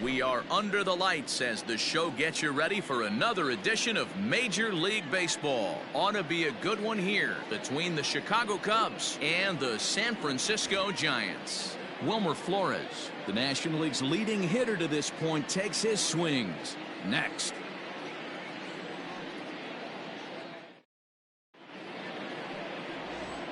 We are under the lights as the show gets you ready for another edition of Major League Baseball. Ought to be a good one here between the Chicago Cubs and the San Francisco Giants. Wilmer Flores, the National League's leading hitter to this point, takes his swings. Next.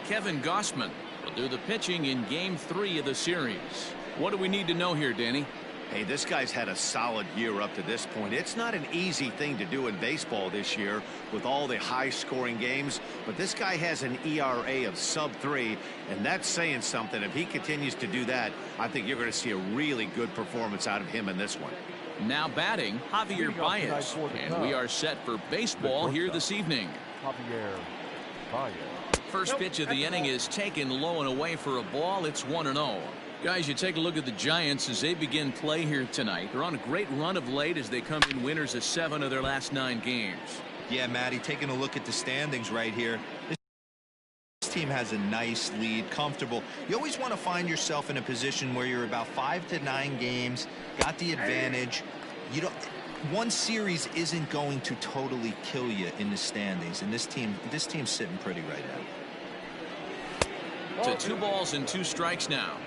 Kevin Gausman will do the pitching in Game 3 of the series. What do we need to know here, Danny? Hey, this guy's had a solid year up to this point. It's not an easy thing to do in baseball this year with all the high-scoring games, but this guy has an ERA of sub-3, and that's saying something. If he continues to do that, I think you're going to see a really good performance out of him in this one. Now batting, Javier Baez, and we are set for baseball here this evening. Javier Baez. First pitch of the inning is taken low and away for a ball. It's 1-0. Guys, you take a look at the Giants as they begin play here tonight. They're on a great run of late as they come in winners of 7 of their last 9 games. Yeah, Matty, taking a look at the standings right here. This team has a nice lead, comfortable. You always want to find yourself in a position where you're about 5 to 9 games, got the advantage. You don't. One series isn't going to totally kill you in the standings, and this team's sitting pretty right now. To 2 balls and 2 strikes now.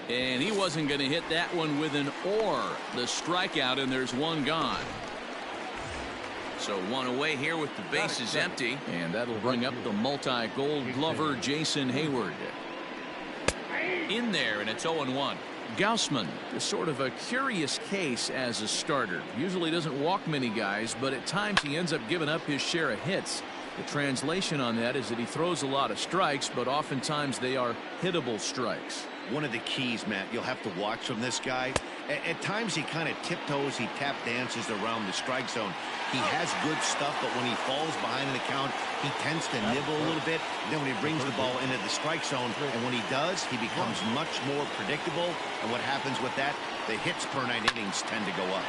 And he wasn't going to hit that one with an or. The strikeout, and there's 1 gone. So 1 away here with the bases empty. And that'll bring up the multi-gold glover Jason Hayward. In there, and it's 0-1. Gausman is sort of a curious case as a starter. Usually doesn't walk many guys, but at times he ends up giving up his share of hits. The translation on that is that he throws a lot of strikes, but oftentimes they are hittable strikes. One of the keys, Matt, you'll have to watch from this guy. At times he kind of tiptoes, he tap dances around the strike zone. He has good stuff, but when he falls behind an account, he tends to nibble a little bit. Then when he brings the ball into the strike zone, and when he does, he becomes much more predictable. And what happens with that? The hits per 9 innings tend to go up.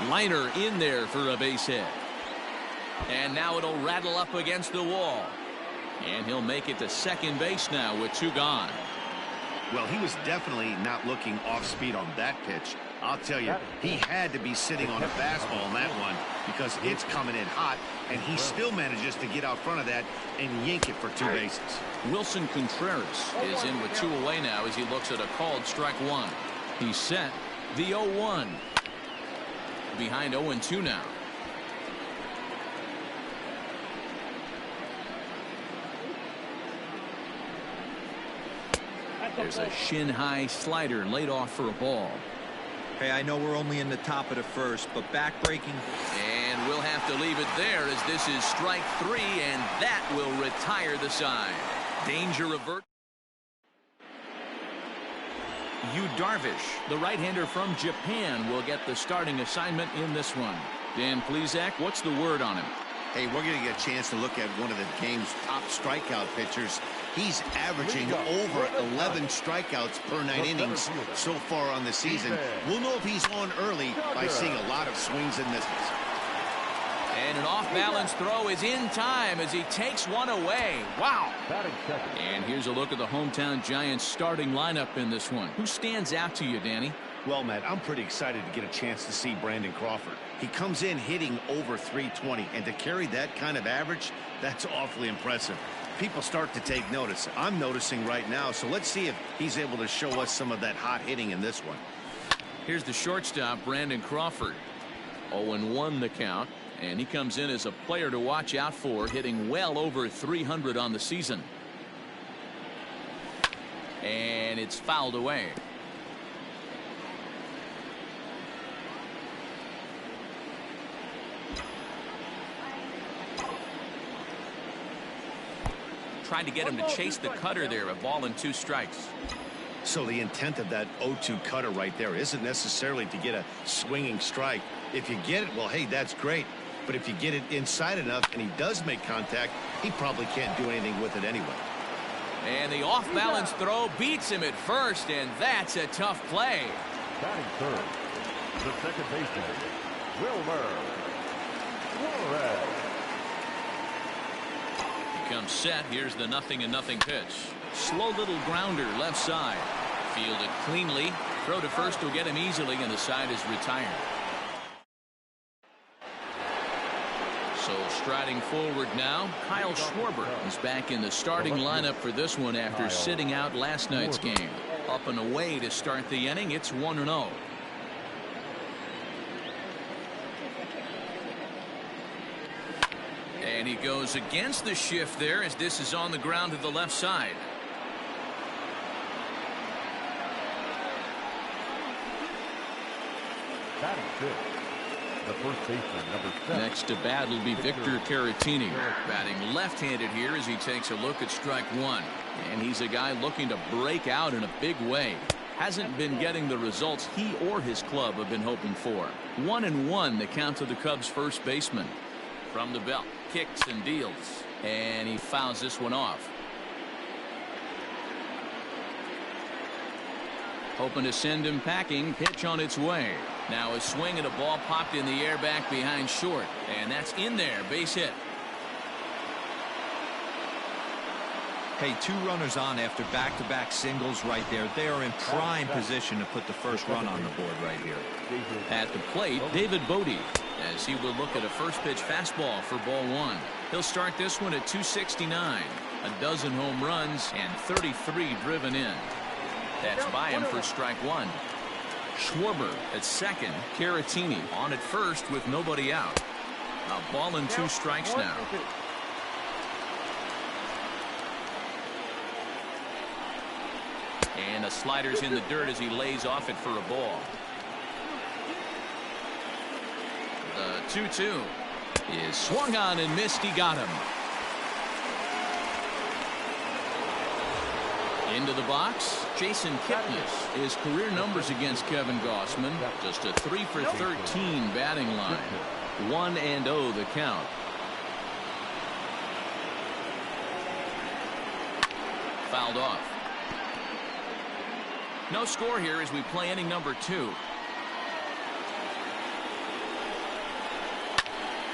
Liner in there for a base hit. And now it'll rattle up against the wall. And he'll make it to second base now with 2 gone. Well, he was definitely not looking off speed on that pitch. I'll tell you, he had to be sitting on a fastball on that one because it's coming in hot, and he still manages to get out front of that and yank it for 2 bases. Wilson Contreras is in with 2 away now as he looks at a called strike 1. He's set the 0-1. Behind 0-2 now. There's a shin-high slider laid off for a ball. Hey, I know we're only in the top of the first, but back-breaking. And we'll have to leave it there as this is strike 3, and that will retire the side. Danger avert. Yu Darvish, the right-hander from Japan, will get the starting assignment in this one. Dan Plesac, what's the word on him? Hey, we're going to get a chance to look at one of the game's top strikeout pitchers. He's averaging over 11 strikeouts per 9 innings so far on the season. We'll know if he's on early by seeing a lot of swings and misses. And an off-balance throw is in time as he takes one away. Wow. And here's a look at the hometown Giants starting lineup in this one. Who stands out to you, Danny? Well, Matt, I'm pretty excited to get a chance to see Brandon Crawford. He comes in hitting over 320, and to carry that kind of average, that's awfully impressive. People start to take notice. I'm noticing right now, so let's see if he's able to show us some of that hot hitting in this one. Here's the shortstop, Brandon Crawford. 0-1 the count, and he comes in as a player to watch out for, hitting well over 300 on the season. And it's fouled away. Trying to get him to chase the cutter there, a ball and 2 strikes. So the intent of that 0-2 cutter right there isn't necessarily to get a swinging strike. If you get it, well, hey, that's great. But if you get it inside enough and he does make contact, he probably can't do anything with it anyway. And the off-balance throw beats him at first, and that's a tough play. Batting third, the second baseman, Wilmer Flores. comes set. Here's the 0-0 pitch. Slow little grounder left side. Fielded cleanly. Throw to first will get him easily, and the side is retired. So striding forward now, Kyle Schwarber is back in the starting lineup for this one after sitting out last night's game. Up and away to start the inning. It's 1-0. And he goes against the shift there as this is on the ground to the left side. Batting fifth, the first baseman, number 7. Next to bat will be Victor Caratini, batting left-handed here as he takes a look at strike one. And he's a guy looking to break out in a big way. Hasn't been getting the results he or his club have been hoping for. 1-1 the count to the Cubs first baseman. From the belt, kicks and deals, and he fouls this one off. Hoping to send him packing. Pitch on its way. Now a swing and a ball popped in the air back behind short, and that's in there. Base hit. Hey, 2 runners on after back-to-back singles right there. They are in prime position to put the first run on the board right here. At the plate, David Bodie, as he will look at a first pitch fastball for ball one. He'll start this one at 269. A dozen home runs and 33 driven in. That's by him for strike one. Schwarber at second. Caratini on at first with nobody out. A ball and 2 strikes now. And a slider's in the dirt as he lays off it for a ball. The 2-2 is swung on and missed. He got him. Into the box, Jason Kipnis. His career numbers against Kevin Gausman, just a 3 for 13 batting line. 1-0 the count. Fouled off. No score here as we play inning number 2.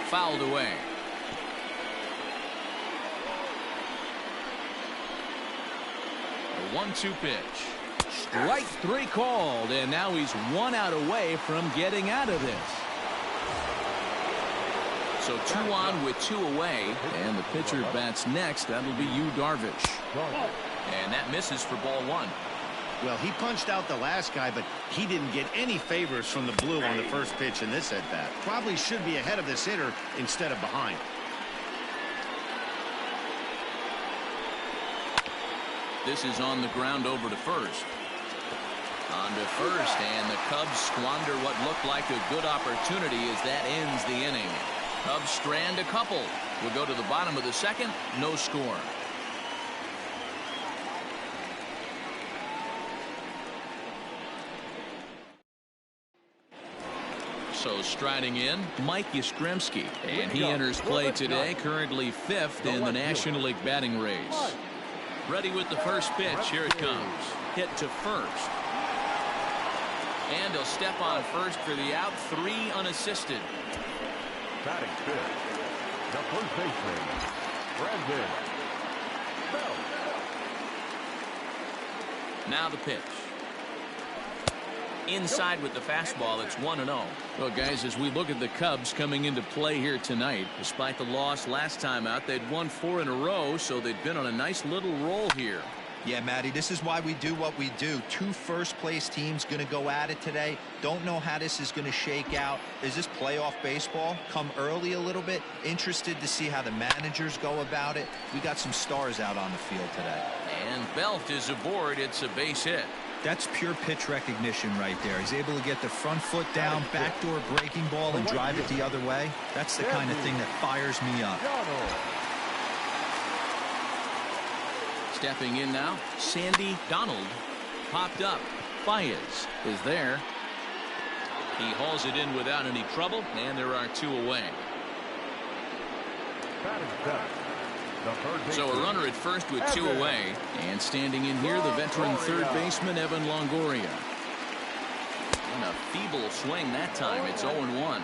Fouled away. A 1-2 pitch. Strike 3 called, and now he's 1 out away from getting out of this. So 2 on with 2 away, and the pitcher bats next. That'll be Yu Darvish. And that misses for ball 1. Well, he punched out the last guy, but he didn't get any favors from the blue on the first pitch in this at-bat. Probably should be ahead of this hitter instead of behind. This is on the ground over to first. On to first, and the Cubs squander what looked like a good opportunity as that ends the inning. Cubs strand a couple. We'll go to the bottom of the second. No score. So striding in, Mike Yastrzemski, and he enters play today, currently 5th in the National League batting race. Ready with the first pitch. Here it comes. Hit to first. And he'll step on first for the out. 3 unassisted. Batting fifth, the first baseman, Brandon Belt. Now the pitch. Inside with the fastball. It's 1-0. Well, guys, as we look at the Cubs coming into play here tonight, despite the loss last time out, they'd won 4 in a row, so they'd been on a nice little roll here. Yeah, Matty, this is why we do what we do. 2 first-place teams going to go at it today. Don't know how this is going to shake out. Is this playoff baseball? Come early a little bit. Interested to see how the managers go about it. We got some stars out on the field today. And Belt is aboard. It's a base hit. That's pure pitch recognition right there. He's able to get the front foot down, backdoor breaking ball, and drive it the other way. That's the kind of thing that fires me up. Stepping in now, Sandy Donald. Popped up. Baez is there. He hauls it in without any trouble, and there are 2 away. So a runner at first with 2 away, and standing in here, the veteran third baseman Evan Longoria. And a feeble swing that time. It's 0-1.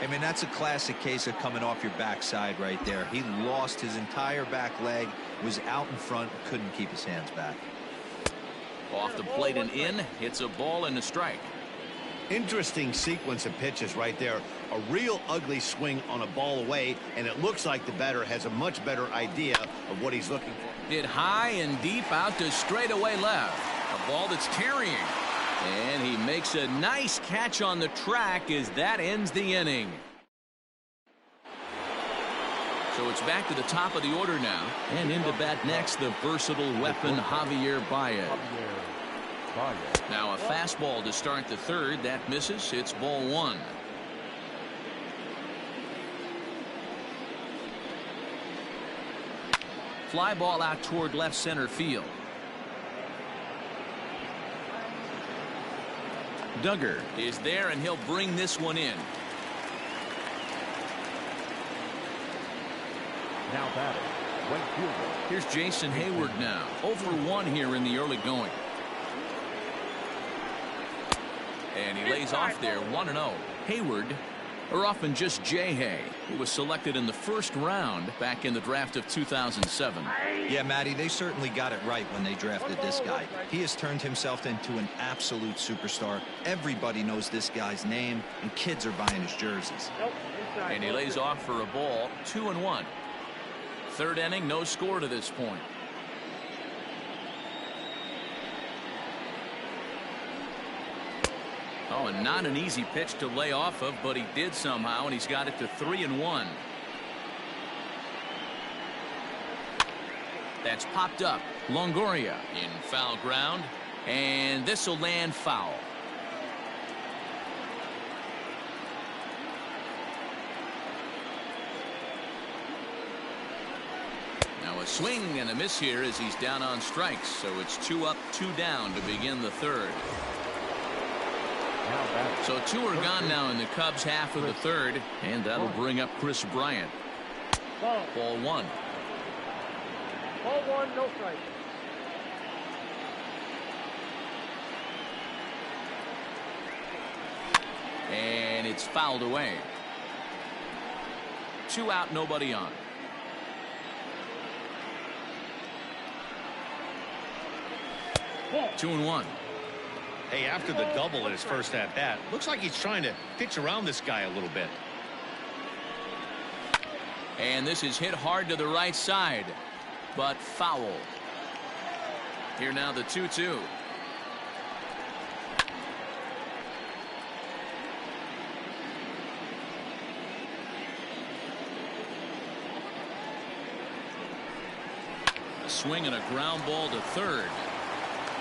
I mean, that's a classic case of coming off your backside right there. He lost his entire back leg, was out in front, couldn't keep his hands back. Off the plate and in, hits a ball and a strike. Interesting sequence of pitches right there. A real ugly swing on a ball away, and it looks like the batter has a much better idea of what he's looking for. Hit high and deep out to straightaway left. A ball that's carrying. And he makes a nice catch on the track as that ends the inning. So it's back to the top of the order now. And into bat next, the versatile weapon, Javier Baez. Now a fastball to start the third. That misses. It's ball one. Fly ball out toward left center field. Duggar is there, and he'll bring this one in. Now batting, right fielder. Here's Jason Hayward now. 0 for 1 here in the early going. And he lays off there 1-0. Hayward, or often just J-Hay, who was selected in the first round back in the draft of 2007. Yeah, Matty, they certainly got it right when they drafted this guy. He has turned himself into an absolute superstar. Everybody knows this guy's name, and kids are buying his jerseys. And he lays off for a ball, 2-1. Third inning, no score to this point. Oh, and not an easy pitch to lay off of, but he did somehow, and he's got it to 3-1. That's popped up. Longoria in foul ground, and this will land foul. Now a swing and a miss here as he's down on strikes, so it's 2 up, 2 down to begin the third. So 2 are gone now in the Cubs half of the third, and that'll bring up Chris Bryant. Ball 1. Ball 1, no strike. And it's fouled away. 2 out, nobody on. Ball. 2-1. Hey, after the double in his first at bat, looks like he's trying to pitch around this guy a little bit. And this is hit hard to the right side, but foul. Here now the 2-2. A swing and a ground ball to third.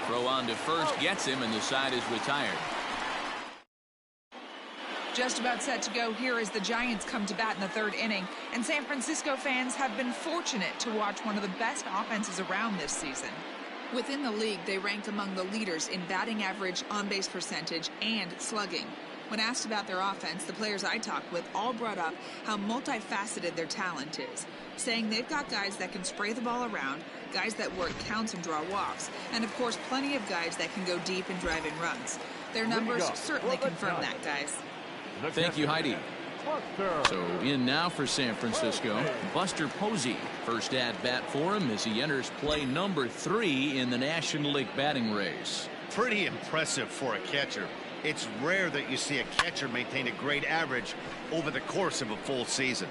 Throw on to first gets him, and the side is retired. Just about set to go here as the Giants come to bat in the third inning, and San Francisco fans have been fortunate to watch one of the best offenses around this season. Within the league, they rank among the leaders in batting average, on-base percentage, and slugging. When asked about their offense, the players I talked with all brought up how multifaceted their talent is, saying they've got guys that can spray the ball around, guys that work counts and draw walks, and of course plenty of guys that can go deep and drive in runs. Their numbers certainly confirm that, guys. Thank you, Heidi. So in now for San Francisco, Buster Posey. First at bat for him as he enters play number 3 in the National League batting race. Pretty impressive for a catcher. It's rare that you see a catcher maintain a great average over the course of a full season.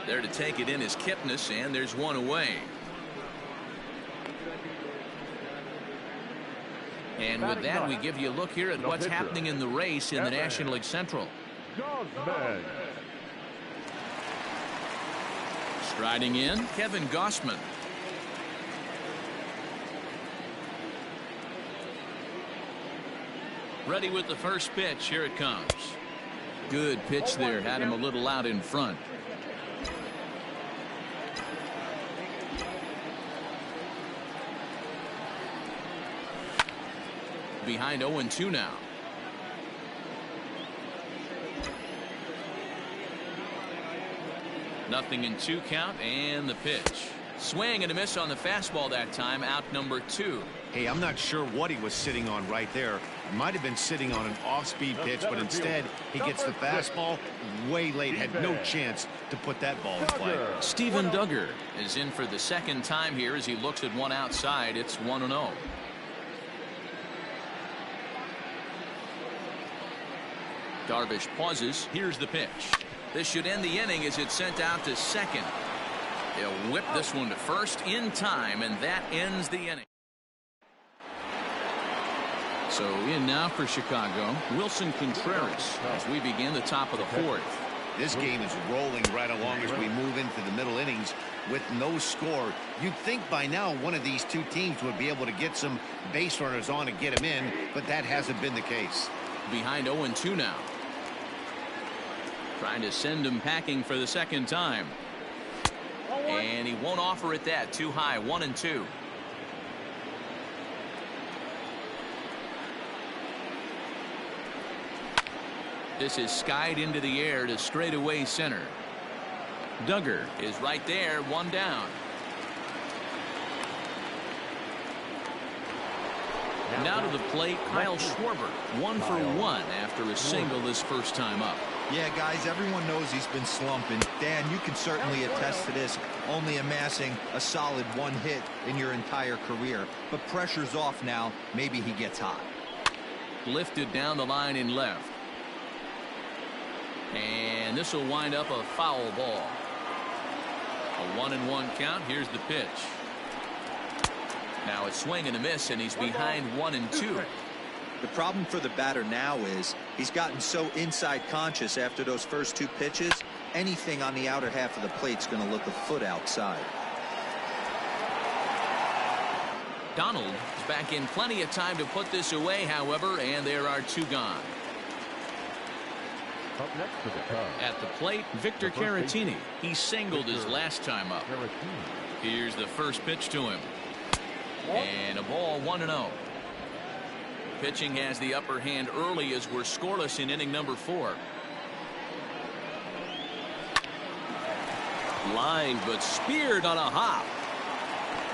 There to take it in is Kipnis, and there's one away. And with that, we give you a look here at what's happening in the race in the National League Central. Striding in, Kevin Gausman. Ready with the first pitch. Here it comes. Good pitch there. Had him a little out in front. Behind 0-2 now. Nothing in 2 count, and the pitch. Swing and a miss on the fastball that time, out number 2. Hey, I'm not sure what he was sitting on right there. Might have been sitting on an off-speed pitch, but instead he gets the fastball way late. Had no chance to put that ball in play. Steven Duggar is in for the second time here as he looks at one outside. It's 1-0. Darvish pauses. Here's the pitch. This should end the inning as it's sent out to second. They'll whip this one to first in time, and that ends the inning. So in now for Chicago, Wilson Contreras as we begin the top of the 4th. This game is rolling right along as we move into the middle innings with no score. You'd think by now one of these two teams would be able to get some base runners on and get them in, but that hasn't been the case. Behind 0-2 now. Trying to send him packing for the second time. And he won't offer it that. Too high. 1-2. This is skied into the air to straightaway center. Duggar is right there. 1 down. Now to the plate, Kyle Schwarber. 1 for 1 after a single this first time up. Yeah, guys, everyone knows he's been slumping. Dan, you can certainly attest to this, only amassing a solid 1 hit in your entire career. But pressure's off now. Maybe he gets hot. Lifted down the line in left. And this will wind up a foul ball. A 1-1 count. Here's the pitch. Now it's swing and a miss, and he's behind 1-2. The problem for the batter now is he's gotten so inside conscious after those first 2 pitches. Anything on the outer half of the plate's going to look a foot outside. Donald is back in plenty of time to put this away, however, and there are 2 gone. Up next to the Cubs. At the plate, Victor Caratini. He singled his last time up. Here's the first pitch to him. And a ball, 1-0. Pitching has the upper hand early as we're scoreless in inning number 4. Lined but speared on a hop.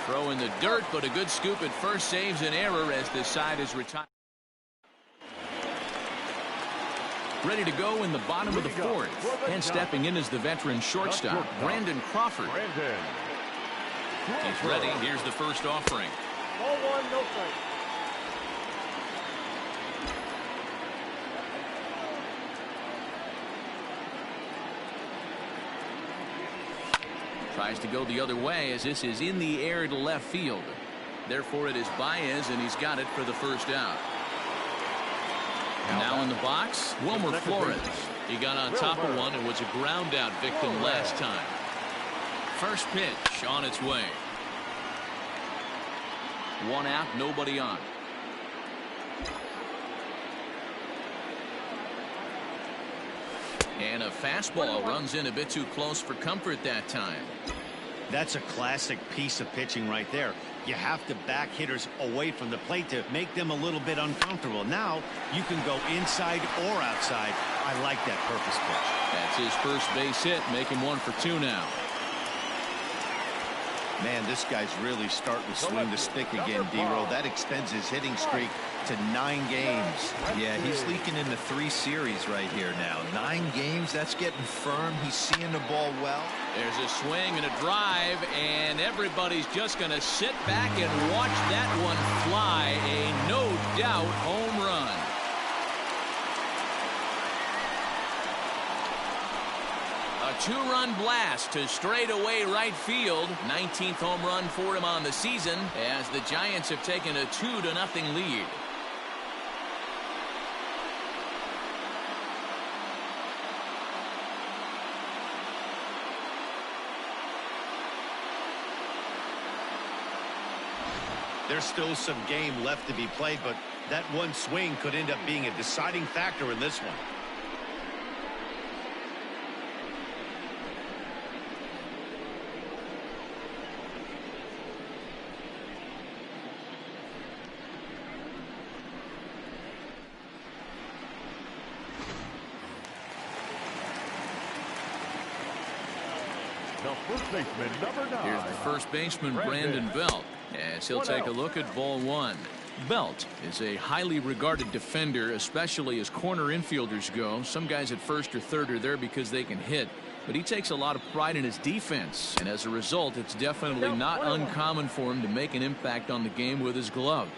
Throw in the dirt, but a good scoop at first saves an error as the side is retired. Ready to go in the bottom of the 4th. And stepping in is the veteran shortstop, Brandon Crawford. He's ready. Here's the first offering. Ball 1, no strike. Tries to go the other way as this is in the air to left field. Therefore it is Baez, and he's got it for the first out. Now in the box, Wilmer Flores. He got on top of one and was a ground out victim last time. First pitch on its way. 1 out, nobody on. And a fastball runs in a bit too close for comfort that time. That's a classic piece of pitching right there. You have to back hitters away from the plate to make them a little bit uncomfortable. Now you can go inside or outside. I like that purpose pitch. That's his first base hit, making 1 for 2 now. Man, this guy's really starting to swing the stick again, D-Roll. That extends his hitting streak to 9 games. Yeah, he's leaking into 3 series right here now. 9 games, that's getting firm. He's seeing the ball well. There's a swing and a drive, and everybody's just going to sit back and watch that one fly. A no-doubt home run. A 2-run blast to straightaway right field. 19th home run for him on the season as the Giants have taken a 2-0 lead. There's still some game left to be played, but that one swing could end up being a deciding factor in this one. The first baseman, number 9. Here's the first baseman, Brandon Belt, as he'll take a look at ball one. Belt is a highly regarded defender, especially as corner infielders go. Some guys at first or third are there because they can hit, but he takes a lot of pride in his defense, and as a result, it's definitely not uncommon for him to make an impact on the game with his glove.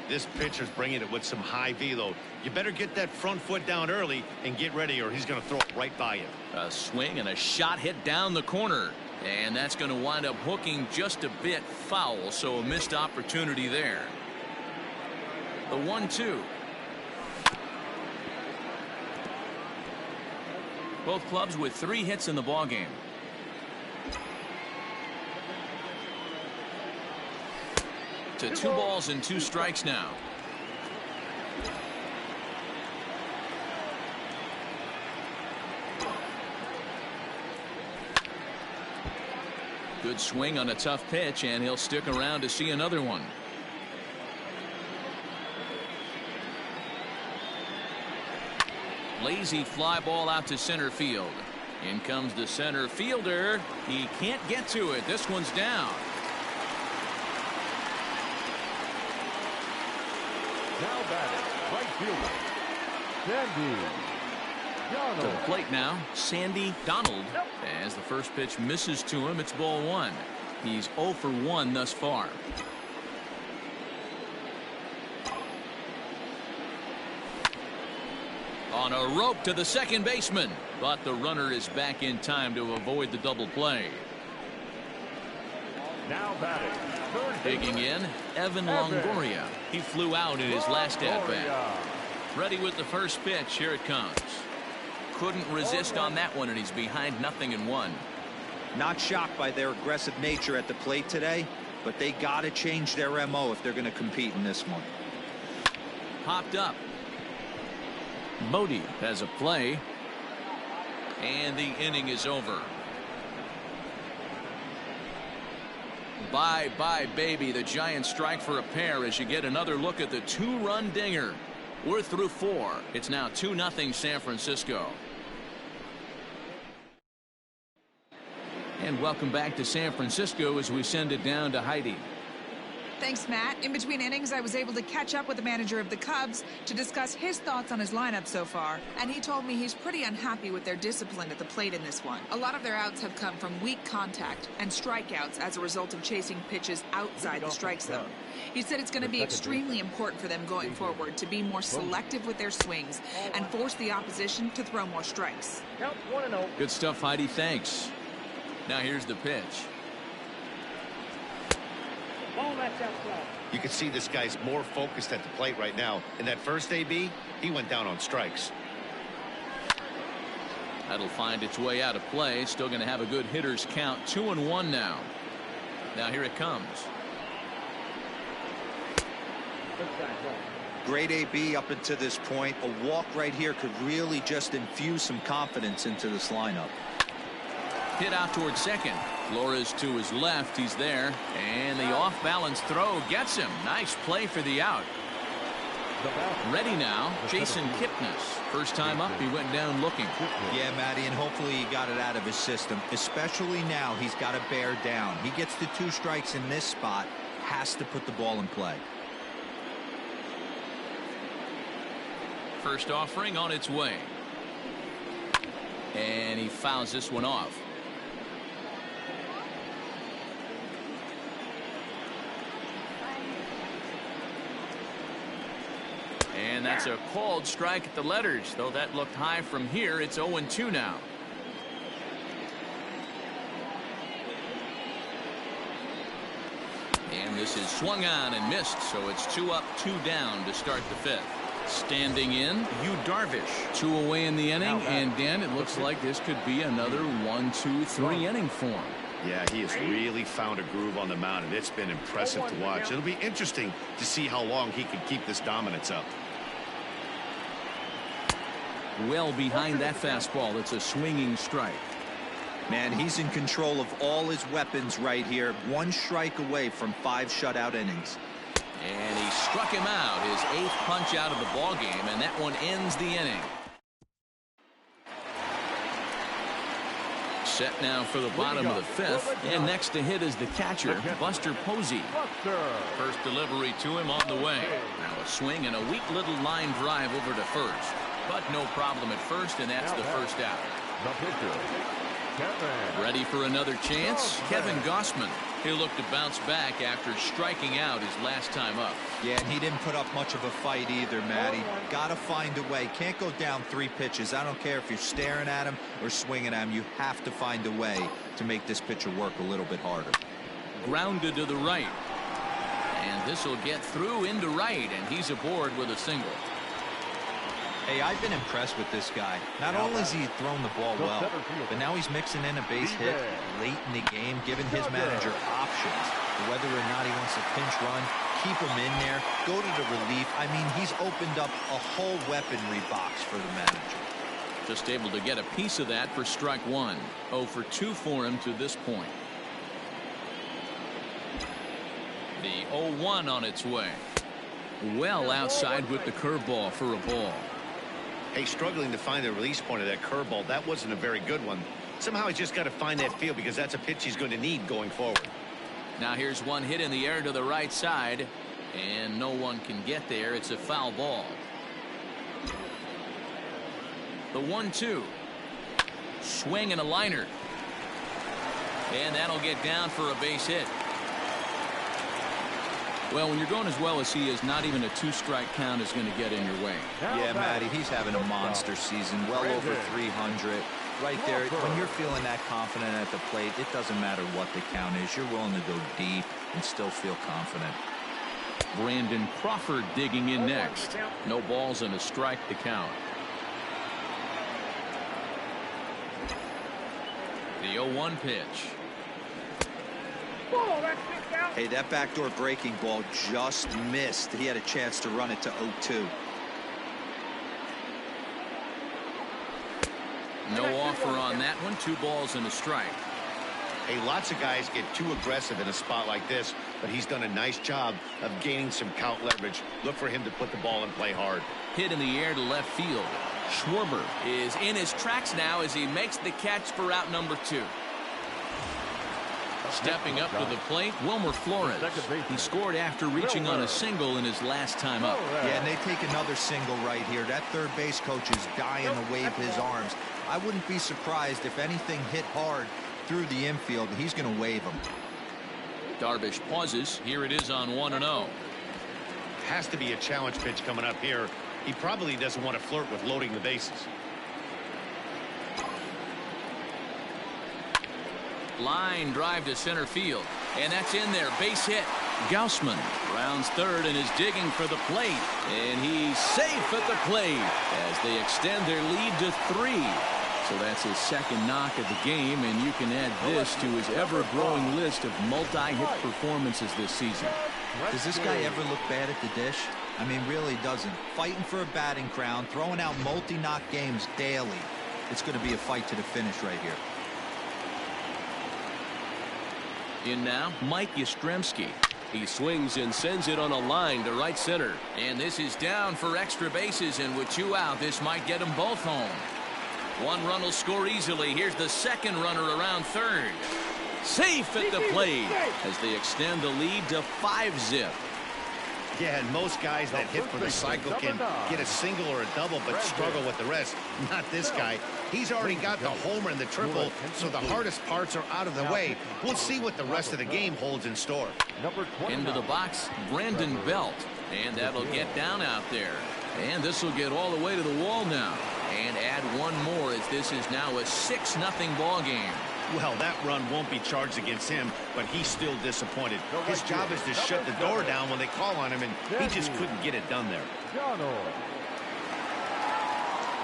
This pitcher's bringing it with some high velo. You better get that front foot down early and get ready, or he's going to throw it right by you. A swing and a shot hit down the corner, and that's going to wind up hooking just a bit foul, so a missed opportunity there. The 1-2. Both clubs with 3 hits in the ballgame. To 2 balls and 2 strikes now. Good swing on a tough pitch, and he'll stick around to see another one. Lazy fly ball out to center field. In comes the center fielder. He can't get to it. This one's down. Now batting, right fielder, Sandy To the Donald. plate now, Sandy Donald. As the first pitch misses to him, it's ball 1. He's 0 for 1 thus far. On a rope to the second baseman, but the runner is back in time to avoid the double play. Now batting, third Digging in, Evan Longoria. He flew out in his last at-bat. Ready with the first pitch. Here it comes. Couldn't resist on that one, and he's behind 0-1. Not shocked by their aggressive nature at the plate today, but they got to change their MO if they're going to compete in this one. Popped up. Bodie has a play, and the inning is over. Bye bye baby. The Giants strike for a pair as you get another look at the 2-run dinger. We're through 4. It's now 2-0 San Francisco. And welcome back to San Francisco as we send it down to Heidi. Thanks, Matt. In between innings, I was able to catch up with the manager of the Cubs to discuss his thoughts on his lineup so far, and he told me he's pretty unhappy with their discipline at the plate in this one. A lot of their outs have come from weak contact and strikeouts as a result of chasing pitches outside the strike zone. He said it's going to be extremely important for them going forward to be more selective with their swings and force the opposition to throw more strikes. Count 1-0. Good stuff, Heidi. Thanks. Now here's the pitch. Ball that's outside. You can see this guy's more focused at the plate right now. In that first AB, he went down on strikes. That'll find its way out of play. Still going to have a good hitter's count. 2-1 now. Now here it comes. Good side ball. Great AB up until this point. A walk right here could really just infuse some confidence into this lineup. Hit out towards second. Flores to his left. He's there. And the off-balance throw gets him. Nice play for the out. Ready now, Jason Kipnis. First time up, he went down looking. Yeah, Matty, and hopefully he got it out of his system. Especially now, he's got to bear down. He gets the 2 strikes in this spot. Has to put the ball in play. First offering on its way. And he fouls this one off. And that's a called strike at the letters, though that looked high from here. It's 0-2 now. And this is swung on and missed, so it's 2 up, 2 down to start the 5th. Standing in, Yu Darvish. 2 away in the inning, and Dan, it looks like this could be another 1-2-3 inning for him. Yeah, he has really found a groove on the mound, and it's been impressive to watch. It'll be interesting to see how long he can keep this dominance up. Well behind that fastball. It's a swinging strike. Man, he's in control of all his weapons right here. 1 strike away from 5 shutout innings. And he struck him out, his 8th punch out of the ball game, and that one ends the inning. Set now for the bottom of the fifth, and next to hit is the catcher, Buster Posey. First delivery to him on the way. Now a swing and a weak little line drive over to first, but no problem at first, and that's the first out. The pitcher, Kevin. Ready for another chance? Kevin Gausman. He'll look to bounce back after striking out his last time up. Yeah, and he didn't put up much of a fight either, Matty. Got to find a way. Can't go down 3 pitches. I don't care if you're staring at him or swinging at him. You have to find a way to make this pitcher work a little bit harder. Grounded to the right. And this will get through into right, and he's aboard with a single. Hey, I've been impressed with this guy. Not only has he thrown the ball well, but now he's mixing in a base hit late in the game, giving his manager options. Whether or not he wants a pinch run, keep him in there, go to the relief. I mean, he's opened up a whole weaponry box for the manager. Just able to get a piece of that for strike one. 0 for 2 for him to this point. The 0-1 on its way. Well outside with the curveball for a ball. Hey, struggling to find the release point of that curveball. That wasn't a very good one. Somehow he's just got to find that feel, because that's a pitch he's going to need going forward. Now here's one hit in the air to the right side, and no one can get there. It's a foul ball. The 1-2. Swing and a liner. And that'll get down for a base hit. Well, when you're going as well as he is, not even a 2-strike count is going to get in your way. Yeah, Matty, he's having a monster season, well over 300. Right there, when you're feeling that confident at the plate, it doesn't matter what the count is. You're willing to go deep and still feel confident. Brandon Crawford digging in next. No balls and a strike to count. The 0-1 pitch. Hey, that backdoor breaking ball just missed. He had a chance to run it to 0-2. No offer on that one. 2 balls and a strike. Hey, lots of guys get too aggressive in a spot like this, but he's done a nice job of gaining some count leverage. Look for him to put the ball and play hard. Hit in the air to left field. Schwarber is in his tracks now as he makes the catch for out number 2. Stepping up to the plate, Wilmer Flores. He scored after reaching on a single in his last time up. Yeah, and they take another single right here. That third base coach is dying to wave his arms. I wouldn't be surprised if anything hit hard through the infield. He's going to wave him. Darvish pauses. Here it is on 1-0. Has to be a challenge pitch coming up here. He probably doesn't want to flirt with loading the bases. Line drive to center field, and that's in there. Base hit. Gausman rounds third and is digging for the plate, and he's safe at the plate as they extend their lead to 3. So that's his second knock of the game, and you can add this to his ever-growing list of multi-hit performances this season. Does this guy ever look bad at the dish? I mean, really doesn't. Fighting for a batting crown, throwing out multi-knock games daily. It's going to be a fight to the finish right here. In now, Mike Yastrzemski. He swings and sends it on a line to right center. And this is down for extra bases, and with 2 out, this might get them both home. 1 run will score easily. Here's the second runner around third. Safe at the plate as they extend the lead to 5-zip. Yeah, and most guys that hit for the cycle can get a single or a double, but struggle with the rest. Not this guy. He's already got the homer and the triple, so the hardest parts are out of the way. We'll see what the rest of the game holds in store. Into the box, Brandon Belt. And that'll get down out there. And this will get all the way to the wall now. And add 1 more as this is now a 6-0 ball game. Well, that run won't be charged against him, but he's still disappointed. His job is to shut the door down when they call on him, and he just couldn't get it done there.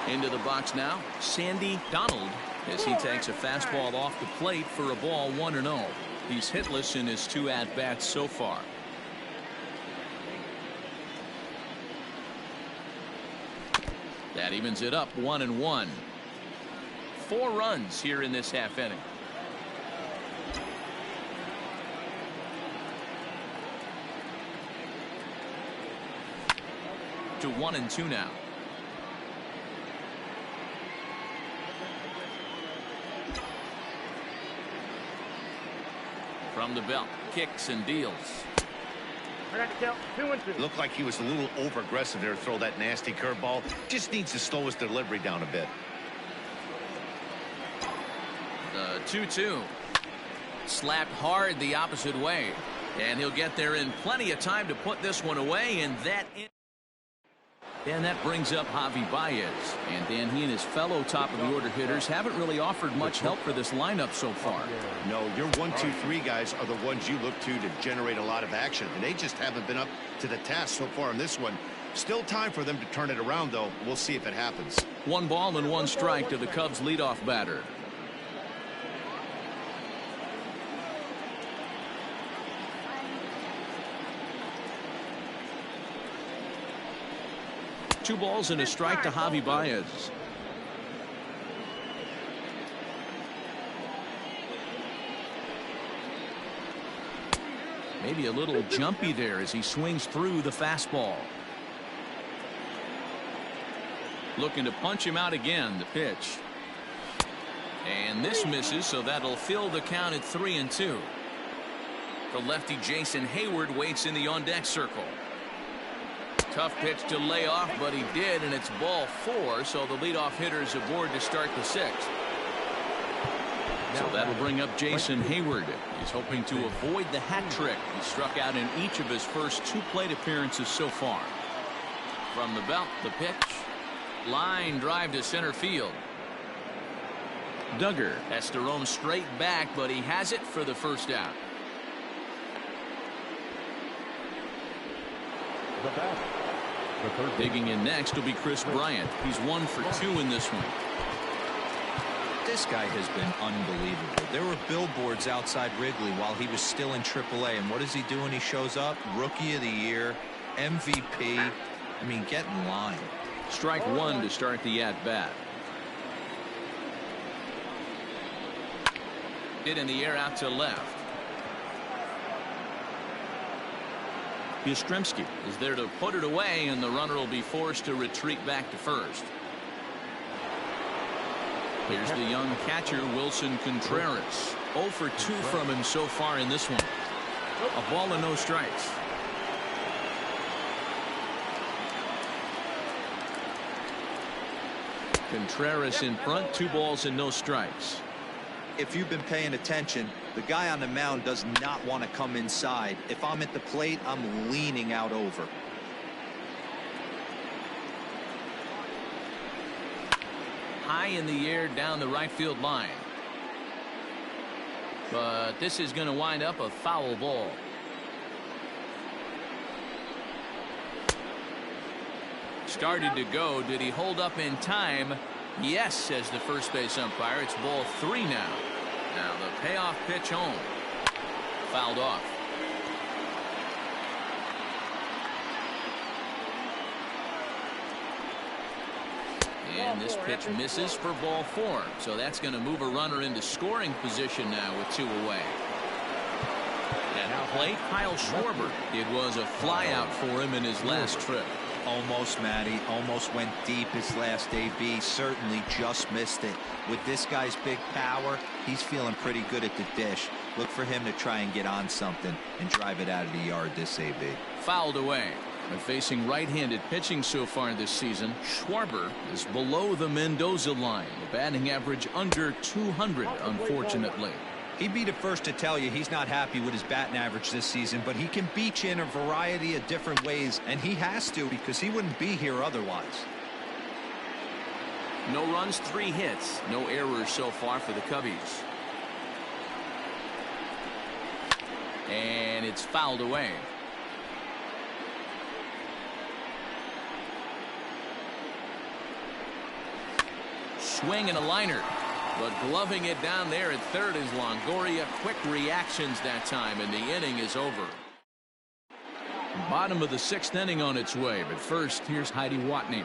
Into the box now, Sandy Donald, as he takes a fastball off the plate for a ball 1-0. He's hitless in his 2 at-bats so far. That evens it up 1-1. 4 runs here in this half inning. To 1-2 now. From the belt, kicks and deals. I got to count 2 and 2. Looked like he was a little over-aggressive there to throw that nasty curveball. Just needs to slow his delivery down a bit. The 2-2. Slapped hard the opposite way. And he'll get there in plenty of time to put this one away, and that brings up Javi Baez. And then he and his fellow top-of-the-order hitters haven't really offered much help for this lineup so far. No, your 1, 2, 3 guys are the ones you look to generate a lot of action, and they just haven't been up to the task so far in this one. Still time for them to turn it around, though. We'll see if it happens. 1 ball and 1 strike to the Cubs leadoff batter. Two balls and a strike to Javi Baez. Maybe a little jumpy there as he swings through the fastball. Looking to punch him out again. The pitch. And this misses, so that'll fill the count at 3-2. The lefty Jason Hayward waits in the on-deck circle. Tough pitch to lay off, but he did, and it's ball 4, so the leadoff hitter is aboard to start the 6th. So that'll bring up Jason Hayward. He's hoping to avoid the hat trick. He struck out in each of his first 2 plate appearances so far. From the belt, the pitch. Line drive to center field. Duggar has to roam straight back, but he has it for the first out. The batter, the third Digging in next will be Chris Bryant. He's 1 for 2 in this one. This guy has been unbelievable. There were billboards outside Wrigley while he was still in AAA, and what does he do when he shows up? Rookie of the Year, MVP. I mean, get in line. Strike 1 to start the at-bat. Hit in the air out to left. Yastrzemski is there to put it away, and the runner will be forced to retreat back to first. Here's the young catcher, Wilson Contreras. 0 for 2 from him so far in this one. A ball and no strikes. Contreras in front, 2 balls and no strikes. If you've been paying attention, the guy on the mound does not want to come inside. If I'm at the plate, I'm leaning out over. High in the air down the right field line. But this is going to wind up a foul ball. Started to go. Did he hold up in time? Yes, says the first base umpire. It's ball 3 now. Now the payoff pitch home. Fouled off. And this pitch misses for ball 4. So that's going to move a runner into scoring position now with 2 away. At the plate, Kyle Schwarber. It was a fly out for him in his last trip. Almost, Matty. Almost went deep his last AB. Certainly just missed it. With this guy's big power, he's feeling pretty good at the dish. Look for him to try and get on something and drive it out of the yard this AB. Fouled away. And facing right-handed pitching so far this season, Schwarber is below the Mendoza line. The batting average under 200, unfortunately. He'd be the first to tell you he's not happy with his batting average this season, but he can beat you in a variety of different ways, and he has to because he wouldn't be here otherwise. No runs, 3 hits. No errors so far for the Cubbies. And it's fouled away. Swing and a liner. But gloving it down there at third is Longoria. Quick reactions that time, and the inning is over. Bottom of the 6th inning on its way, but first, here's Heidi Watney.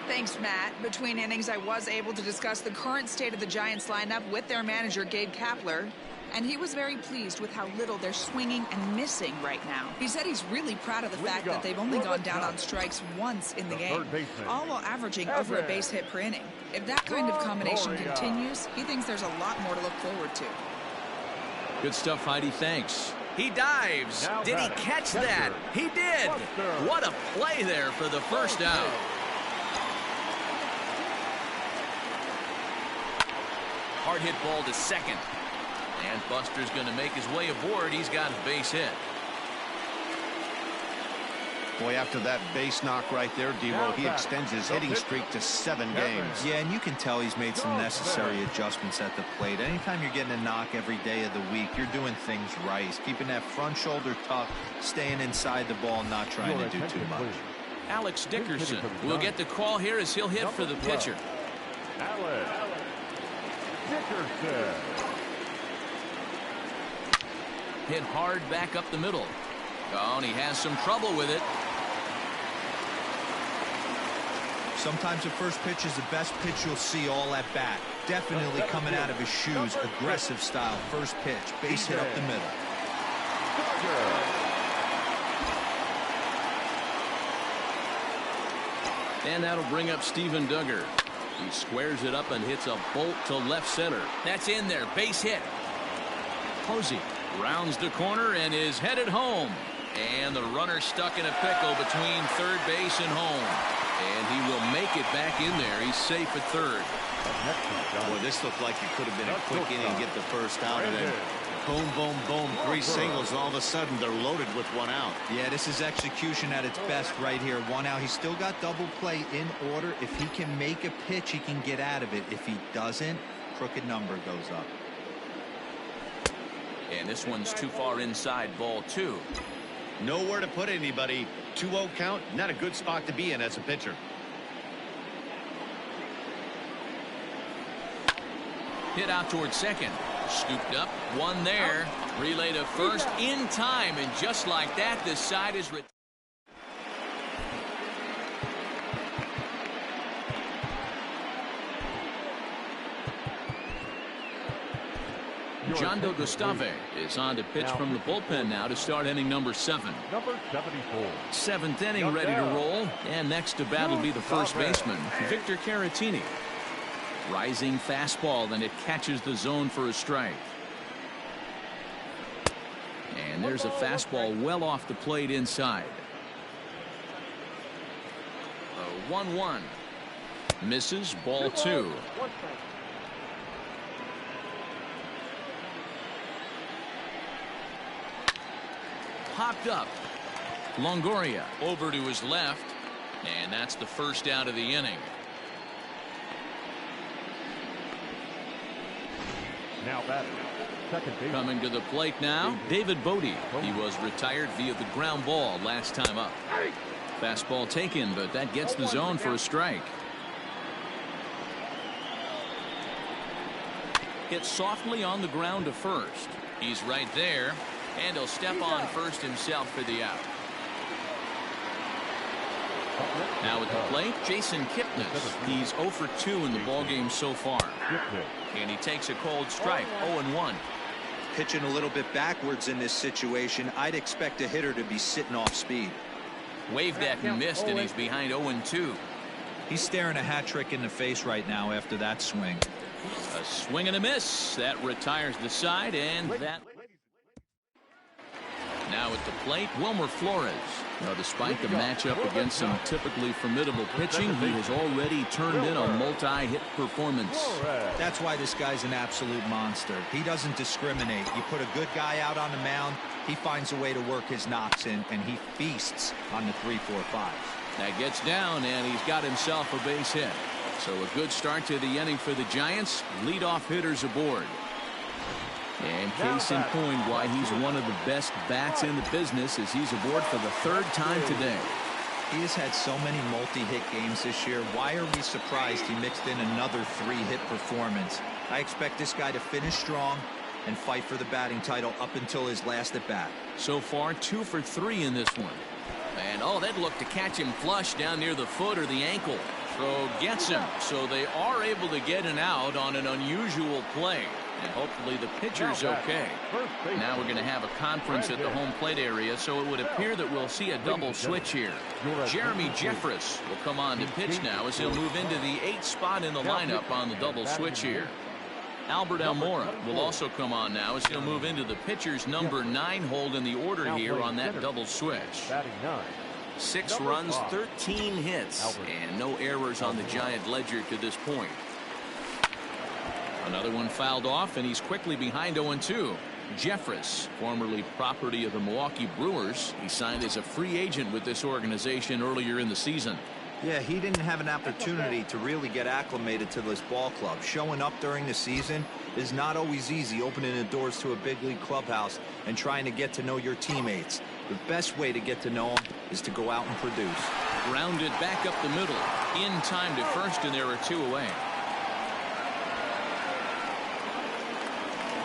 Thanks, Matt. Between innings, I was able to discuss the current state of the Giants lineup with their manager, Gabe Kapler. And he was very pleased with how little they're swinging and missing right now. He said he's really proud of the fact that they've only gone down on strikes once in the game, all while averaging over a base hit per inning. If that kind of combination continues, he thinks there's a lot more to look forward to. Good stuff, Heidi. Thanks. He dives. Did he catch that? He did. What a play there for the first out. Hard hit ball to second. And Buster's going to make his way aboard. He's got a base hit. Boy, after that base knock right there, D-Roll, he extends his hitting streak to 7 games. Yeah, and you can tell he's made some necessary adjustments at the plate. Anytime you're getting a knock every day of the week, you're doing things right. He's keeping that front shoulder tucked, staying inside the ball, not trying to do too much. Alex Dickerson will get the call here as he'll hit for the pitcher. Alex Dickerson. Hit hard back up the middle. Oh, and he has some trouble with it. Sometimes the first pitch is the best pitch you'll see all at bat. Definitely coming out of his shoes, aggressive style. First pitch, base hit up the middle. And that'll bring up Steven Duggar. He squares it up and hits a bolt to left center. That's in there, base hit. Posey rounds the corner and is headed home. And the runner stuck in a pickle between third base and home. And he will make it back in there. He's safe at third. Boy, this looked like it could have been a quick inning and get the first out. And then boom, boom, boom, 3 singles. And all of a sudden, they're loaded with 1 out. Yeah, this is execution at its best right here. 1 out. He's still got double play in order. If he can make a pitch, he can get out of it. If he doesn't, crooked number goes up. And this one's too far inside, ball 2. Nowhere to put anybody. 2-0 count, not a good spot to be in as a pitcher. Hit out towards second. Scooped up, 1 there. Relay to first in time, and just like that, this side is retired. Jondo Gustave is on to pitch from the bullpen now to start inning number 7. Number 74. 7th inning ready to roll. And next to bat will be the first baseman, Victor Caratini. Rising fastball, and it catches the zone for a strike. And there's a fastball well off the plate inside. 1-1. Misses, ball 2. Popped up. Longoria over to his left, and that's the first out of the inning. Now batting, second base. Coming to the plate now, David Bodie. He was retired via the ground ball last time up. Fastball taken, but that gets the zone for a strike. Hit softly on the ground to first. He's right there. And he'll step on first himself for the out. Now at the plate, Jason Kipnis. He's 0 for 2 in the ballgame so far. And he takes a cold strike, 0-1. Pitching a little bit backwards in this situation. I'd expect a hitter to be sitting off speed. Waved at and missed, and he's behind 0-2. He's staring a hat trick in the face right now after that swing. A swing and a miss. That retires the side, and that... Now at the plate, Wilmer Flores. Now, despite the matchup against some typically formidable pitching, he has already turned in a multi-hit performance. That's why this guy's an absolute monster. He doesn't discriminate. You put a good guy out on the mound, he finds a way to work his knocks in, and he feasts on the 3-4-5. That gets down, and he's got himself a base hit. So a good start to the inning for the Giants. Leadoff hitters aboard. And case in point why he's one of the best bats in the business as he's aboard for the 3rd time today. He has had so many multi-hit games this year. Why are we surprised he mixed in another 3-hit performance? I expect this guy to finish strong and fight for the batting title up until his last at bat. So far 2 for 3 in this one. And oh, that looked to catch him flush down near the foot or the ankle. Throw gets him. So they are able to get an out on an unusual play. And hopefully the pitcher's okay. Now we're going to have a conference at the home plate area, so it would appear that we'll see a double switch here. Jeremy Jeffress will come on to pitch now as he'll move into the 8th spot in the lineup on the double switch here. Albert Almora will also come on now as he'll move into the pitcher's number 9 hold in the order here on that double switch. Batting 9. 6 runs, 13 hits, and no errors on the Giant ledger to this point. Another one fouled off, and he's quickly behind 0-2. Jeffress, formerly property of the Milwaukee Brewers, he signed as a free agent with this organization earlier in the season. Yeah, he didn't have an opportunity to really get acclimated to this ball club. Showing up during the season is not always easy, opening the doors to a big league clubhouse and trying to get to know your teammates. The best way to get to know them is to go out and produce. Grounded back up the middle, in time to first, and there are 2 away.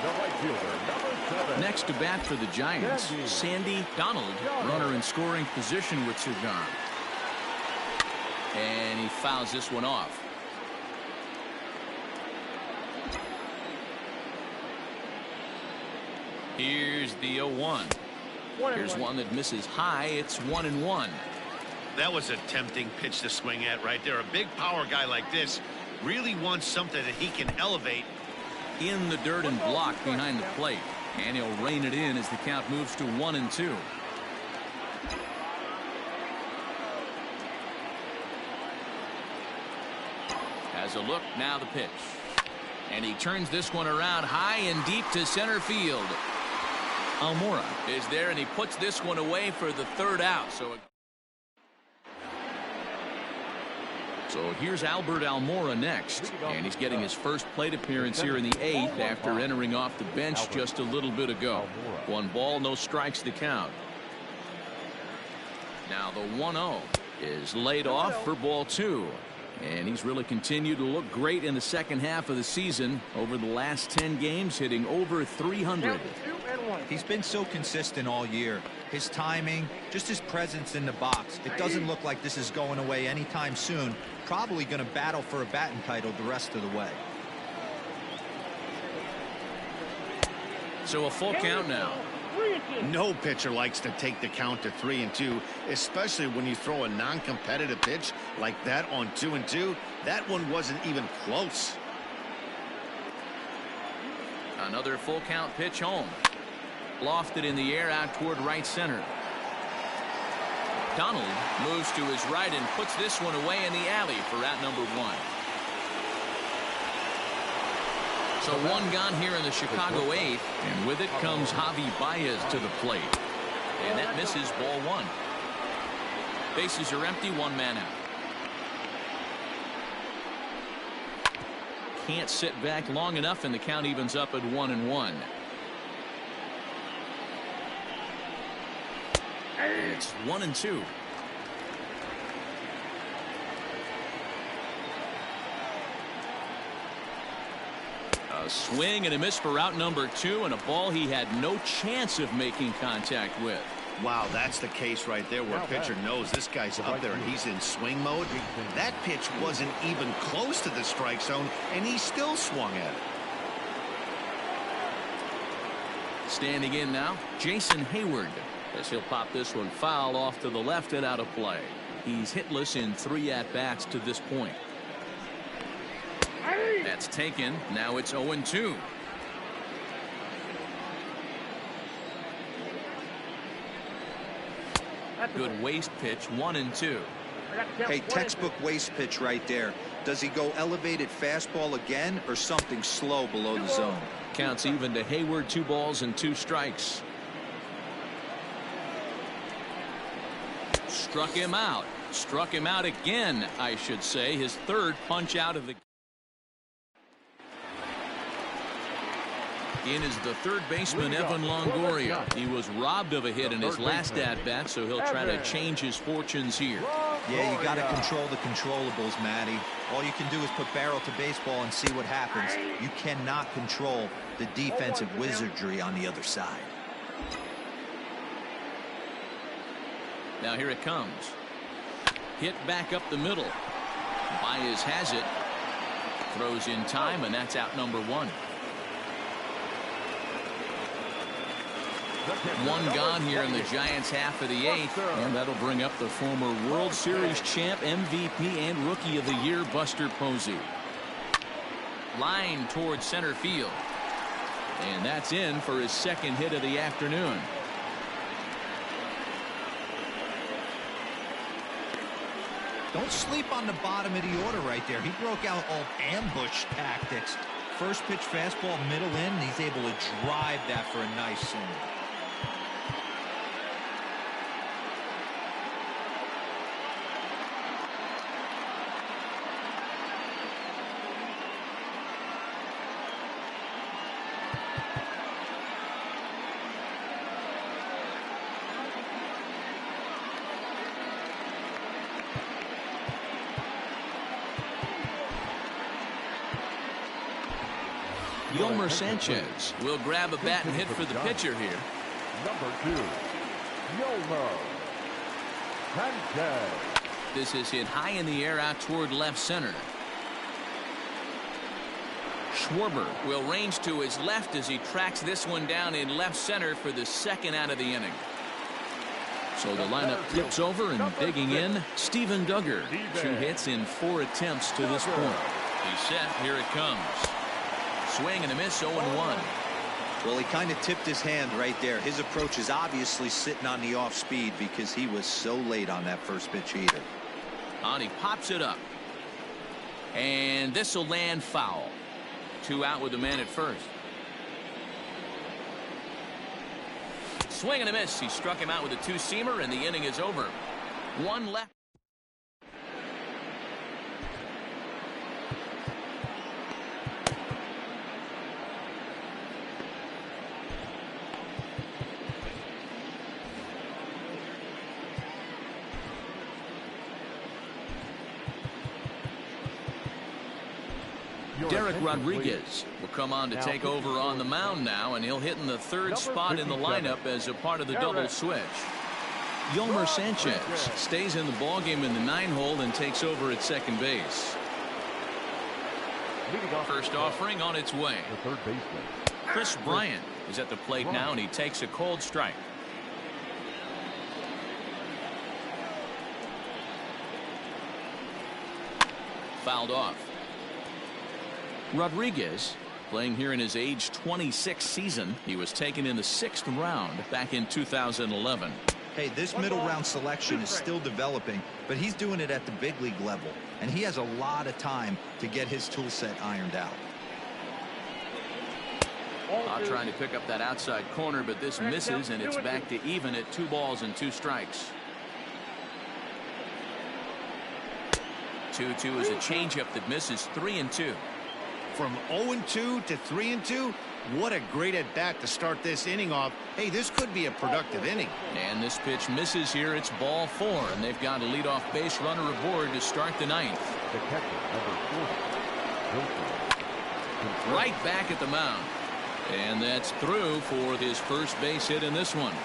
The right fielder, number 7. Next to bat for the Giants, Sandy Donald, runner in scoring position with Cigar. And he fouls this one off. Here's the 0-1. Here's one that misses high. It's 1-1. That was a tempting pitch to swing at right there. A big power guy like this really wants something that he can elevate. In the dirt and blocked behind the plate. And he'll rein it in as the count moves to 1-2. Has a look, now the pitch. And he turns this one around high and deep to center field. Almora is there, and he puts this one away for the 3rd out. So here's Albert Almora next, and he's getting his first plate appearance here in the 8th after entering off the bench just a little bit ago. 1 ball, no strikes the count. Now the 1-0 is laid off for ball 2. And he's really continued to look great in the second half of the season. Over the last 10 games, hitting over 300. He's been so consistent all year. His timing, just his presence in the box. It doesn't look like this is going away anytime soon. Probably going to battle for a batting title the rest of the way. So a full count now. No pitcher likes to take the count to 3-2, especially when you throw a non-competitive pitch like that on 2-2. That one wasn't even close. Another full count pitch home. Lofted in the air out toward right center. Donald moves to his right and puts this one away in the alley for out number 1. So 1 gone here in the Chicago 8th, and with it comes Javi Baez to the plate. And that misses ball 1. Bases are empty, 1 man out. Can't sit back long enough, and the count evens up at 1-1. It's 1-2. A swing and a miss for out number 2, and a ball he had no chance of making contact with. Wow, that's the case right there where pitcher knows this guy's up there and he's in swing mode. That pitch wasn't even close to the strike zone, and he still swung at it. Standing in now, Jason Hayward, as he'll pop this one foul off to the left and out of play. He's hitless in 3 at-bats to this point. That's taken. Now it's 0-2. Good waste pitch, 1-2. Hey, textbook waste pitch right there. Does he go elevated fastball again or something slow below the zone? Counts even to Hayward, 2 balls and 2 strikes. Struck him out. Struck him out again, I should say. His 3rd punch out of the in is the 3rd baseman, Evan Longoria. He was robbed of a hit in his last at-bat, so he'll try to change his fortunes here. Yeah, you got to control the controllables, Matty. All you can do is put barrel to baseball and see what happens. You cannot control the defensive wizardry on the other side. Now here it comes. Hit back up the middle. Baez has it. Throws in time, and that's out number 1. 1 gone here in the Giants half of the 8th, and that'll bring up the former World Series champ, MVP, and Rookie of the Year, Buster Posey. line towards center field. And that's in for his second hit of the afternoon. Don't sleep on the bottom of the order right there. He broke out all ambush tactics. First pitch fastball, middle in, and he's able to drive that for a nice single. Yolmer Sanchez will grab a bat and hit for the pitcher here. Number 2, Yolmer Sanchez. This is hit high in the air out toward left center. Schwarber will range to his left as he tracks this one down in left center for the second out of the inning. So the lineup flips over, and digging in, Steven Duggar. 2 hits in 4 attempts to this point. He's set. Here it comes. Swing and a miss, 0-1. Well, he kind of tipped his hand right there. His approach is obviously sitting on the off speed because he was so late on that first pitch heater. And he pops it up. And this will land foul. 2 out with the man at first. Swing and a miss. He struck him out with a 2-seamer, and the inning is over. 1 left. Derek Rodriguez will come on to take over on the mound now, and he'll hit in the 3rd spot in the lineup as a part of the double switch. Yolmer Sanchez stays in the ballgame in the 9-hole and takes over at second base. First offering on its way. The third baseman. Chris Bryant is at the plate now, and he takes a cold strike. Fouled off. Rodriguez playing here in his age 26 season. He was taken in the 6th round back in 2011. Hey, this middle round selection is still developing, but he's doing it at the big league level, and he has a lot of time to get his tool set ironed out. Trying to pick up that outside corner, but this misses, and it's back to even at 2 balls and 2 strikes. 2-2 is a changeup that misses. 3-2. From 0-2 to 3-2, what a great at bat to start this inning off. Hey, this could be a productive inning. And this pitch misses here. It's ball 4, and they've got a leadoff base runner aboard to start the 9th. The catcher, number 40. Right back at the mound, and that's through for his first base hit in this one.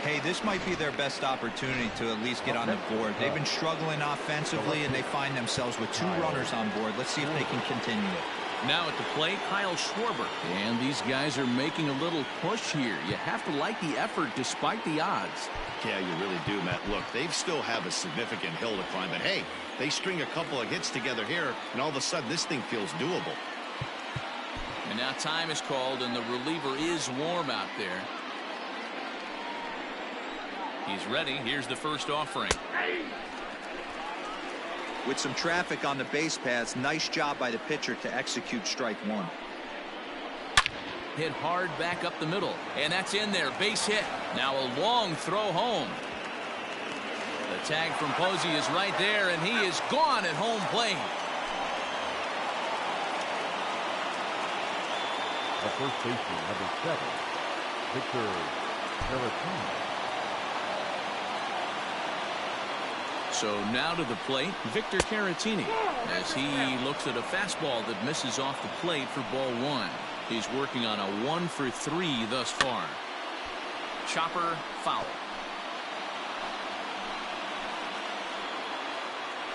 Hey, this might be their best opportunity to at least get on the board. They've been struggling offensively, and they find themselves with 2 runners on board. Let's see if they can continue it. Now at the plate, Kyle Schwarber. And these guys are making a little push here. You have to like the effort despite the odds. Yeah, you really do, Matt. Look, they still have a significant hill to climb, but hey, they string a couple of hits together here, and all of a sudden this thing feels doable. And now time is called, and the reliever is warm out there. He's ready. Here's the first offering. With some traffic on the base paths, nice job by the pitcher to execute strike 1. Hit hard back up the middle, and that's in there. Base hit. Now a long throw home. The tag from Posey is right there, and he is gone at home plate. The first baseman, number 7, Victor Caratini. So now to the plate, Victor Caratini, as he looks at a fastball that misses off the plate for ball 1. He's working on a 1 for 3 thus far. Chopper foul.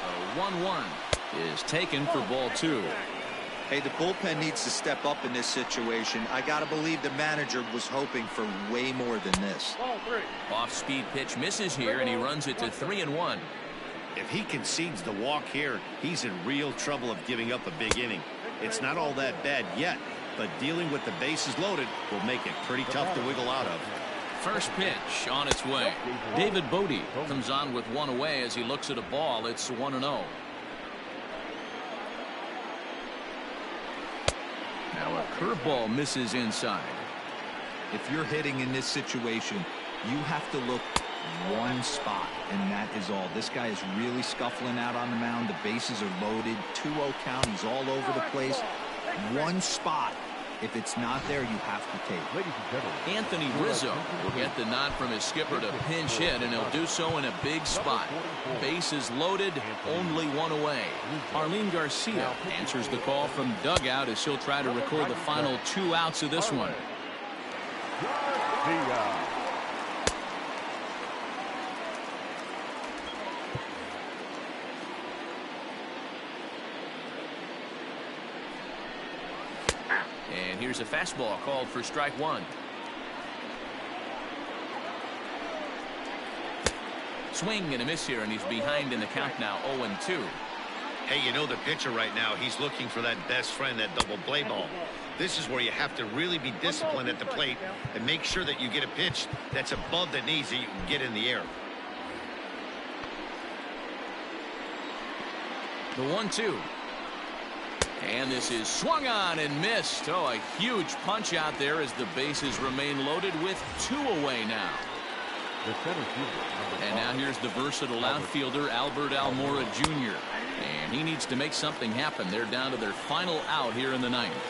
A 1-1 is taken for ball 2. Hey, the bullpen needs to step up in this situation. I got to believe the manager was hoping for way more than this. Off-speed pitch misses here, and he runs it to 3-1. If he concedes the walk here, he's in real trouble of giving up a big inning. It's not all that bad yet, but dealing with the bases loaded will make it pretty tough to wiggle out of. First pitch on its way. David Bodie comes on with one away as he looks at a ball. It's 1-0. Now a curveball misses inside. If you're hitting in this situation, you have to look one spot, and that is all. This guy is really scuffling out on the mound. The bases are loaded. 2-0 count. He's all over the place. One spot. If it's not there, you have to take. Ladies and gentlemen, Anthony Rizzo will get the nod from his skipper to pinch hit, and he'll do so in a big spot. Bases loaded, only one away. Arlene Garcia answers the call from dugout as she'll try to record the final 2 outs of this one. And here's a fastball called for strike 1. Swing and a miss here, and he's behind in the count now, 0-2. Hey, you know the pitcher right now, he's looking for that best friend, that double play ball. This is where you have to really be disciplined at the plate and make sure that you get a pitch that's above the knees that you can get in the air. The 1-2. And this is swung on and missed. Oh, a huge punch out there as the bases remain loaded with 2 away now. And now here's the versatile outfielder, Albert Almora Jr. And he needs to make something happen. They're down to their final out here in the 9th.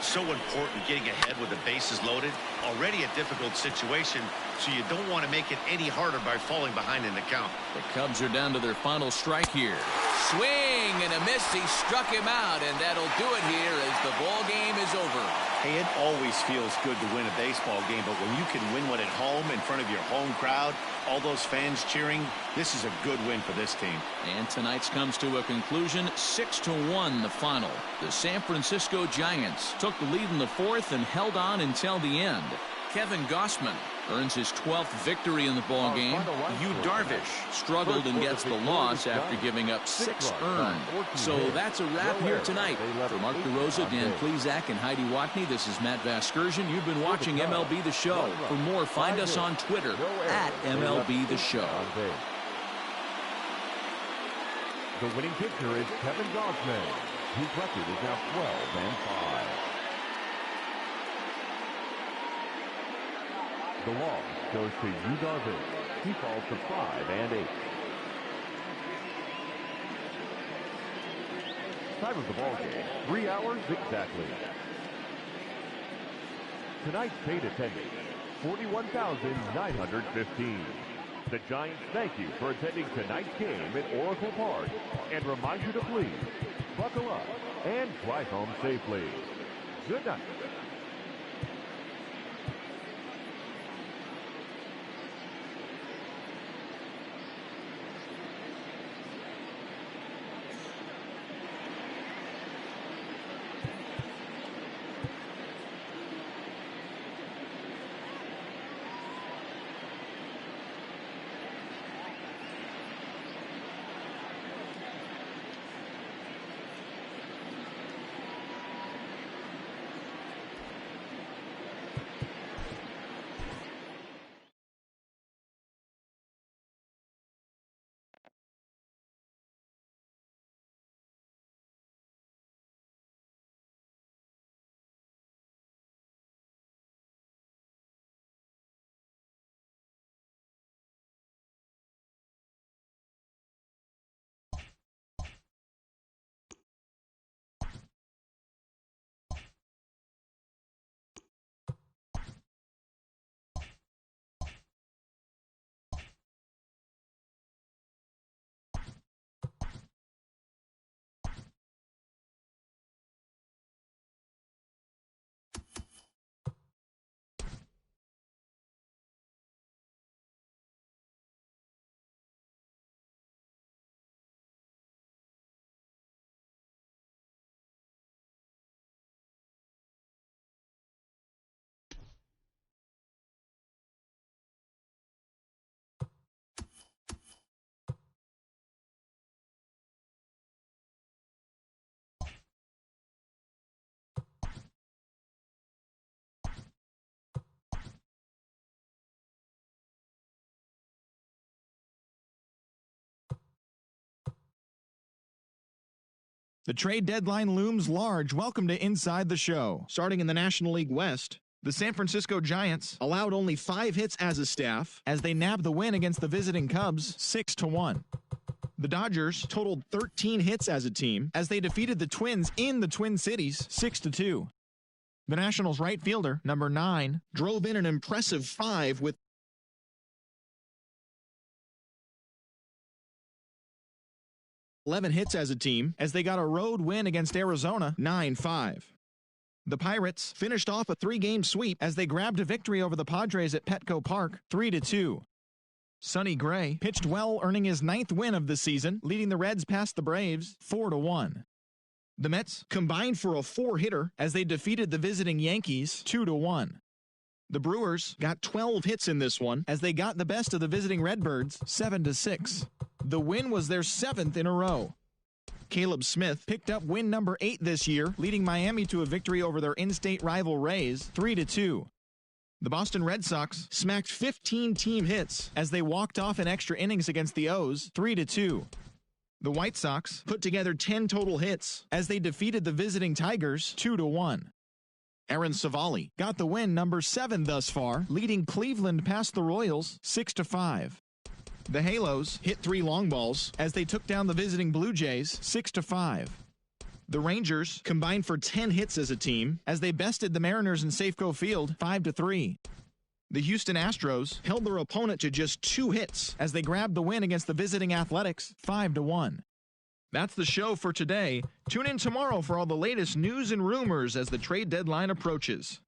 So important getting ahead with the bases loaded. Already a difficult situation, so you don't want to make it any harder by falling behind in the count. The Cubs are down to their final strike here. Swing and a miss. He struck him out, and that'll do it here as the ball game is over. Hey, it always feels good to win a baseball game, but when you can win one at home in front of your home crowd, all those fans cheering, this is a good win for this team. And tonight's comes to a conclusion, 6-1 the final. The San Francisco Giants took the lead in the 4th and held on until the end. Kevin Gausman earns his 12th victory in the ball game. Yu Darvish struggled and gets the loss after giving up 6 earned. So that's a wrap here tonight. For Mark DeRosa, Dan Plesac, and Heidi Watney, this is Matt Vasgersian. You've been watching MLB The Show. For more, find us on Twitter at MLB The Show. the winning pitcher is Kevin Gausman. His record is now 12-5. The loss goes to Yu Darvish. He falls to 5-8. Time of the ball game, 3 hours exactly. Tonight's paid attendance, 41,915. The Giants thank you for attending tonight's game at Oracle Park and remind you to please buckle up and drive home safely. Good night. The trade deadline looms large. Welcome to Inside the Show. Starting in the National League West, the San Francisco Giants allowed only 5 hits as a staff as they nabbed the win against the visiting Cubs 6-1. The Dodgers totaled 13 hits as a team as they defeated the Twins in the Twin Cities 6-2. The Nationals right fielder, number 9, drove in an impressive 5 with 11 hits as a team as they got a road win against Arizona 9-5. The Pirates finished off a 3-game sweep as they grabbed a victory over the Padres at Petco Park 3-2. Sonny Gray pitched well, earning his 9th win of the season, leading the Reds past the Braves 4-1. The Mets combined for a 4-hitter as they defeated the visiting Yankees 2-1. The Brewers got 12 hits in this one as they got the best of the visiting Redbirds 7-6. The win was their 7th in a row. Caleb Smith picked up win number 8 this year, leading Miami to a victory over their in-state rival Rays 3-2. The Boston Red Sox smacked 15 team hits as they walked off in extra innings against the O's 3-2. The White Sox put together 10 total hits as they defeated the visiting Tigers 2-1. Aaron Savali got the win, number 7 thus far, leading Cleveland past the Royals 6-5. The Halos hit 3 long balls as they took down the visiting Blue Jays 6-5. The Rangers combined for 10 hits as a team as they bested the Mariners in Safeco Field 5-3. The Houston Astros held their opponent to just 2 hits as they grabbed the win against the visiting Athletics 5-1. That's the show for today. Tune in tomorrow for all the latest news and rumors as the trade deadline approaches.